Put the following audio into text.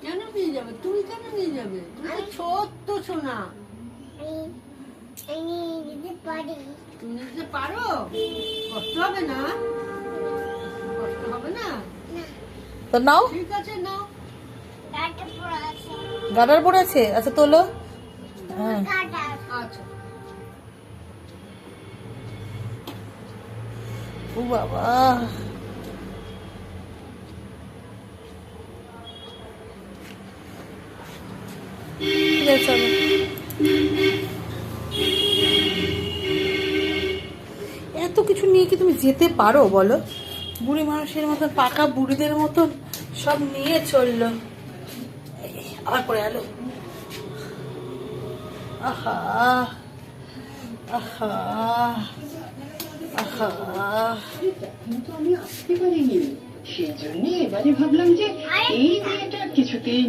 কেন নিয়ে যাবে? তুমি কেন নিয়ে যাবে? তুমি তো ছোট্ট সোনা। আমি যেতে পারি। তুমি যেতে পারো? কষ্ট হবে না? কষ্ট হবে না? তো নাও, ঠিক আছে, নাও। গাটা পড়া আছে। গাডার পড়ে আছে। আচ্ছা তোলো। হ্যাঁ গাটা। আচ্ছা। ও বাবা, ঠিক আছে চলো। এত কিছু নিয়ে কি তুমি যেতে পারো বলো? বুড়ি মানুষের মতন, পাকা বুড়িদের মতন সব নিয়ে চললো। আবার পরে এলো। আহা আহা আহা, কিন্তু আমি আসতে পারিনি, সেই জন্য এবারে ভাবলাম যে এই মেয়েটা কিছুতেই